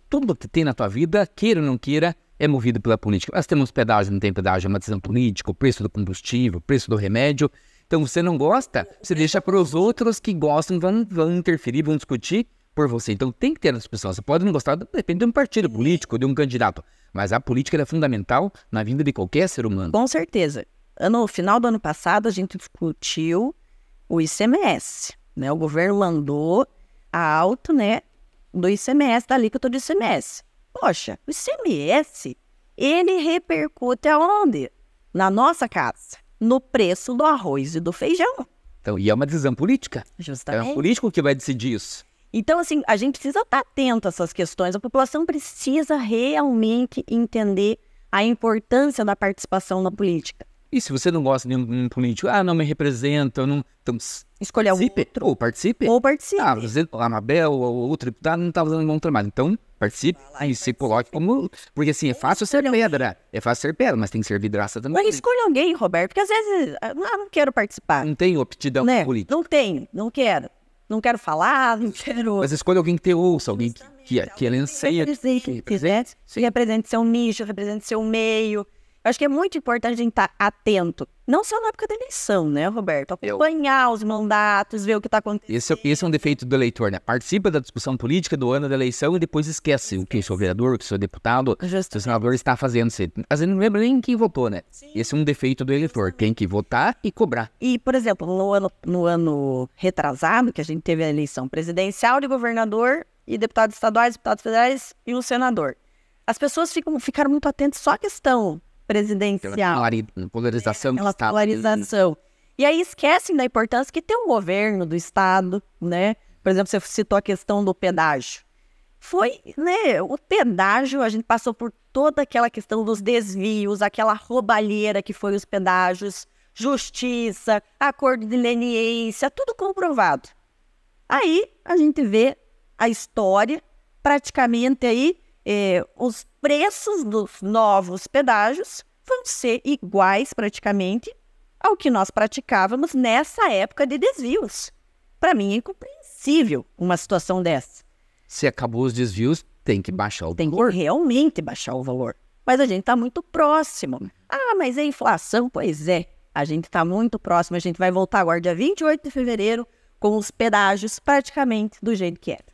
tudo que tem na tua vida, queira ou não queira, é movido pela política. Nós temos pedágio, não tem pedágio, é uma decisão política, o preço do combustível, o preço do remédio. Então, você não gosta, você deixa para os outros que gostam, vão interferir, vão discutir por você. Então, tem que ter essa discussão. Você pode não gostar, depende de um partido político, de um candidato. Mas a política é fundamental na vida de qualquer ser humano.
Com certeza. No final do ano passado, a gente discutiu o ICMS, né? O governo mandou a alta, né, do ICMS, da alíquota do ICMS. Poxa, o ICMS, ele repercute aonde? Na nossa casa, no preço do arroz e do feijão.
Então, e é uma decisão política.
Justamente.
É o político que vai decidir isso.
Então, assim, a gente precisa estar atento a essas questões. A população precisa realmente entender a importância da participação na política.
E se você não gosta de um político, não me representa, não... Então,
escolha outro.
Ou participe.
Você,
a Mabel ou outro deputado não está fazendo um bom trabalho. Então, participe e se coloque como... Porque assim, é fácil ser pedra. É fácil ser pedra, mas tem que ser vidraça também.
Mas escolha alguém, Roberto, porque às vezes não quero participar.
Não tenho aptidão política.
Não tenho, não quero. Não quero falar, não quero...
Mas escolha alguém que te ouça, alguém que ele anseia.
Que represente seu nicho, represente seu meio. Eu acho que é muito importante a gente estar atento. Não só na época da eleição, né, Roberto? Acompanhar os mandatos, ver o que está acontecendo.
Esse é um defeito do eleitor, né? Participa da discussão política do ano da eleição e depois esquece o que seu vereador, o que seu deputado, seu senador está fazendo. Às vezes não lembra nem quem votou, né? Sim. Esse é um defeito do eleitor. Tem que votar e cobrar.
E, por exemplo, no ano retrasado, que a gente teve a eleição presidencial de governador e deputados estaduais, deputados federais e um senador. As pessoas ficaram muito atentas só à questão presidencial.
Polarização do Estado.
Polarização. E aí esquecem da importância que tem um governo do Estado, né? Por exemplo, você citou a questão do pedágio. Foi, né, o pedágio, a gente passou por toda aquela questão dos desvios, aquela roubalheira que foi os pedágios, justiça, acordo de leniência, tudo comprovado. Aí a gente vê a história, praticamente aí, os preços dos novos pedágios vão ser iguais praticamente ao que nós praticávamos nessa época de desvios. Para mim é incompreensível uma situação dessa.
Se acabou os desvios, tem que baixar o valor.
Tem que realmente baixar o valor. Mas a gente está muito próximo. Ah, mas é inflação? Pois é, a gente está muito próximo. A gente vai voltar agora dia 28 de fevereiro com os pedágios praticamente do jeito que era.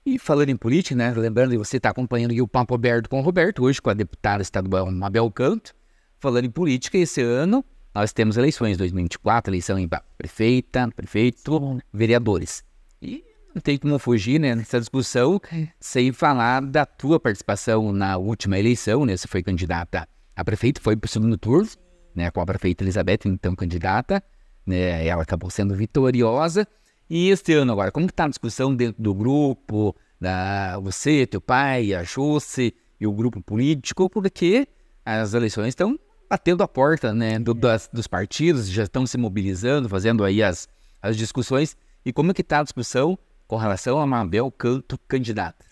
E falando em política, né? Lembrando que você está acompanhando aqui o Papo Aberto com o Roberto, hoje com a deputada estadual Mabel Canto. Falando em política, esse ano nós temos eleições 2024, eleição em prefeita, prefeito, vereadores. E não tem como fugir, né, nessa discussão sem falar da tua participação na última eleição, né? Você foi candidata a prefeito, foi para o segundo turno, né, com a prefeita Elizabeth, então candidata, né? Ela acabou sendo vitoriosa. E este ano agora, como que está a discussão dentro do grupo, você, teu pai, a José e o grupo político, porque as eleições estão batendo a porta, né, dos partidos, já estão se mobilizando, fazendo aí as discussões. E como que está a discussão com relação a Mabel Canto candidata?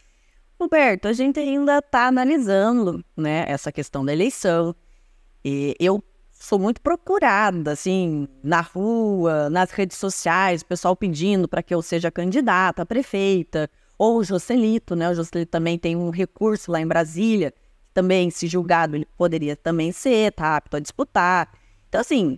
Roberto, a gente ainda está analisando, né, essa questão da eleição. E eu sou muito procurada, assim, na rua, nas redes sociais, o pessoal pedindo para que eu seja candidata a prefeita, ou o Joselito, né? O Joselito também tem um recurso lá em Brasília, também, se julgado, ele poderia também ser, tá apto a disputar. Então, assim,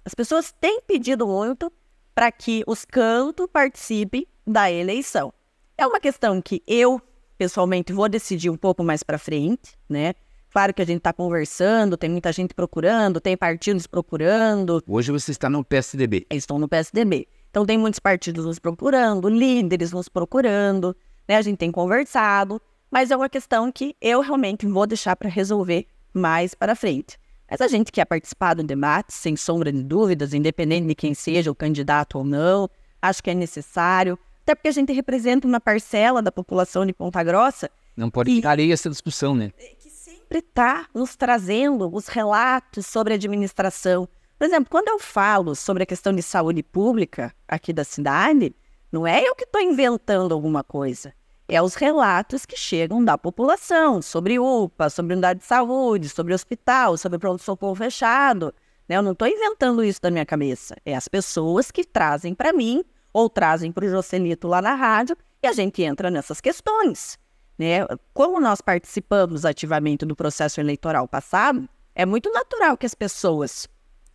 as pessoas têm pedido muito para que os Canto participem da eleição. É uma questão que eu, pessoalmente, vou decidir um pouco mais para frente, né? Claro que a gente está conversando, tem muita gente procurando, tem partidos procurando.
Hoje você está no PSDB.
Estou no PSDB. Então tem muitos partidos nos procurando, líderes nos procurando, né? A gente tem conversado, mas é uma questão que eu realmente vou deixar para resolver mais para frente. Mas a gente quer participar do debate, sem sombra de dúvidas, independente de quem seja o candidato ou não, acho que é necessário, até porque a gente representa uma parcela da população de Ponta Grossa.
Não pode ficar aí essa discussão, né?
Sempre está nos trazendo os relatos sobre administração. Por exemplo, quando eu falo sobre a questão de saúde pública aqui da cidade, não é eu que estou inventando alguma coisa. É os relatos que chegam da população sobre UPA, sobre unidade de saúde, sobre hospital, sobre pronto-socorro fechado. Né? Eu não estou inventando isso da minha cabeça. É as pessoas que trazem para mim ou trazem para o Joselito lá na rádio e a gente entra nessas questões. Né? Como nós participamos ativamente do processo eleitoral passado, é muito natural que as pessoas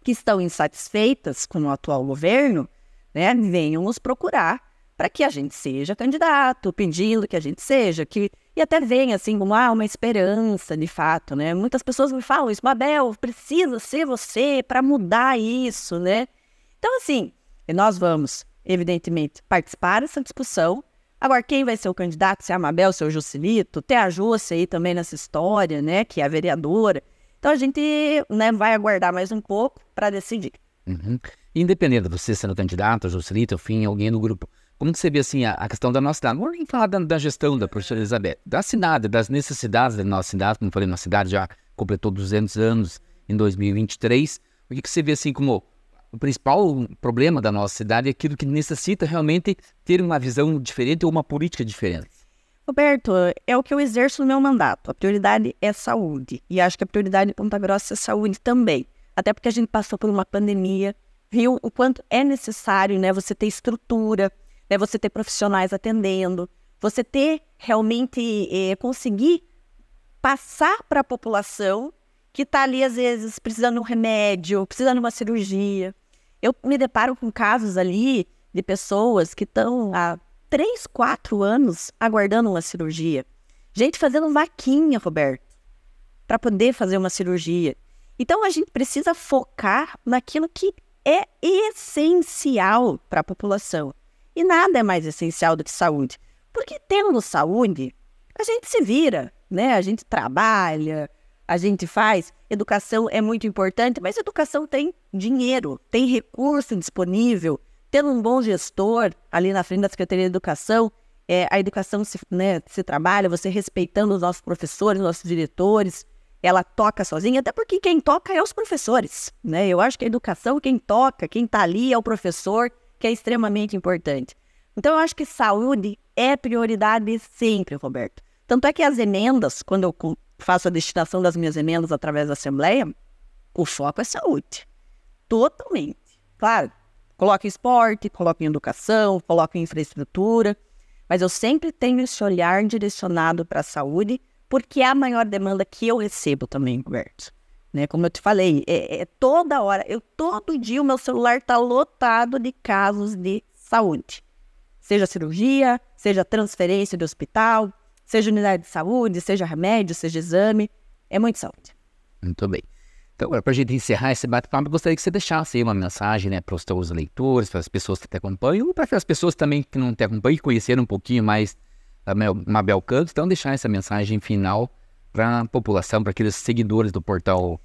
que estão insatisfeitas com o atual governo, né, venham nos procurar para que a gente seja candidato, pedindo que a gente seja, e até vem assim como uma esperança de fato, né? Muitas pessoas me falam isso, Mabel, precisa ser você para mudar isso, né? Então assim, nós vamos, evidentemente, participar dessa discussão. Agora, quem vai ser o candidato? Se é a Mabel, se é o Joselito, tem a José aí também nessa história, né, que é a vereadora. Então, a gente, né, vai aguardar mais um pouco para decidir.
Uhum. Independente de você sendo candidato, Joselito, enfim, alguém do grupo, como que você vê, assim, a questão da nossa cidade? Vamos falar da gestão da professora Elizabeth, da cidade, das necessidades da nossa cidade. Como eu falei, nossa cidade já completou 200 anos em 2023. O que você vê, assim, como o principal problema da nossa cidade é aquilo que necessita realmente ter uma visão diferente ou uma política diferente?
Roberto, é o que eu exerço no meu mandato. A prioridade é saúde. E acho que a prioridade de Ponta Grossa é saúde também. Até porque a gente passou por uma pandemia, viu o quanto é necessário, né, você ter estrutura, né, você ter profissionais atendendo, você ter realmente conseguir passar para a população que está ali, às vezes, precisando de um remédio, precisando de uma cirurgia. Eu me deparo com casos ali de pessoas que estão há 3, 4 anos aguardando uma cirurgia. Gente fazendo vaquinha, Roberto, para poder fazer uma cirurgia. Então, a gente precisa focar naquilo que é essencial para a população. E nada é mais essencial do que saúde. Porque tendo saúde, a gente se vira, né? A gente trabalha, a gente faz. Educação é muito importante, mas educação tem dinheiro, tem recurso disponível. Tendo um bom gestor ali na frente da Secretaria de Educação, a educação se trabalha, você respeitando os nossos professores, nossos diretores, ela toca sozinha, até porque quem toca é os professores, né? Eu acho que a educação, quem toca, quem está ali é o professor, que é extremamente importante. Então, eu acho que saúde é prioridade sempre, Roberto. Tanto é que as emendas, quando eu faço a destinação das minhas emendas através da Assembleia, o foco é saúde. Totalmente. Claro, coloco em esporte, coloco em educação, coloco em infraestrutura, mas eu sempre tenho esse olhar direcionado para a saúde, porque é a maior demanda que eu recebo também, Roberto. Né? Como eu te falei, toda hora, todo dia o meu celular está lotado de casos de saúde. Seja cirurgia, seja transferência de hospital, seja unidade de saúde, seja remédio, seja exame, é muito saúde.
Muito bem. Então, para a gente encerrar esse bate-papo, eu gostaria que você deixasse aí uma mensagem, né, para os teus leitores, para as pessoas que te acompanham, ou para as pessoas também que não te acompanham, que conheceram um pouquinho mais a Mabel Campos. Então, deixar essa mensagem final para a população, para aqueles seguidores do portal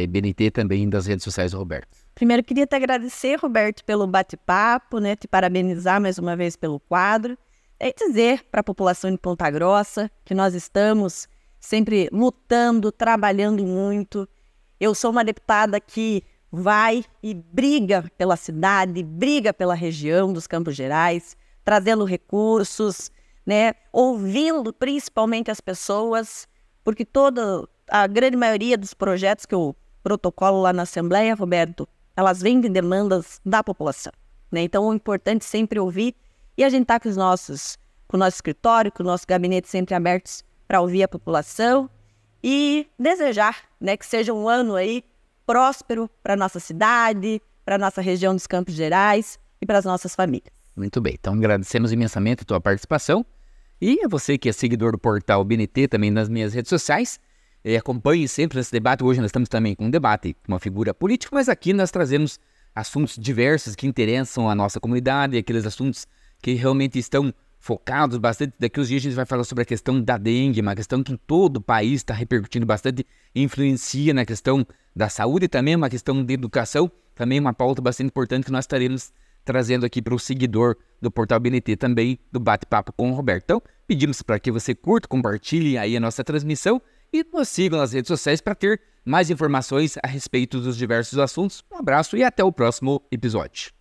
BNT, também das redes sociais do Roberto.
Primeiro, queria te agradecer, Roberto, pelo bate-papo, né, te parabenizar mais uma vez pelo quadro, e dizer para a população de Ponta Grossa que nós estamos sempre lutando, trabalhando muito. Eu sou uma deputada que vai e briga pela cidade, briga pela região dos Campos Gerais, trazendo recursos, né, ouvindo principalmente as pessoas, porque a grande maioria dos projetos que eu protocolo lá na Assembleia, Roberto, elas vêm de demandas da população, né? Então, o importante é sempre ouvir, e a gente está com o nosso escritório, com o nosso gabinete sempre abertos para ouvir a população e desejar, né, que seja um ano aí próspero para a nossa cidade, para a nossa região dos Campos Gerais e para as nossas famílias.
Muito bem, então agradecemos imensamente a tua participação e a você que é seguidor do portal BNT também nas minhas redes sociais. Acompanhe sempre esse debate. Hoje nós estamos também com um debate com uma figura política, mas aqui nós trazemos assuntos diversos que interessam a nossa comunidade, aqueles assuntos que realmente estão focados bastante. Daqui uns dias a gente vai falar sobre a questão da dengue, uma questão que em todo o país está repercutindo bastante, influencia na questão da saúde também, uma questão de educação, também uma pauta bastante importante que nós estaremos trazendo aqui para o seguidor do portal BNT também, do bate-papo com o Roberto. Então, pedimos para que você curta, compartilhe aí a nossa transmissão e nos sigam nas redes sociais para ter mais informações a respeito dos diversos assuntos. Um abraço e até o próximo episódio.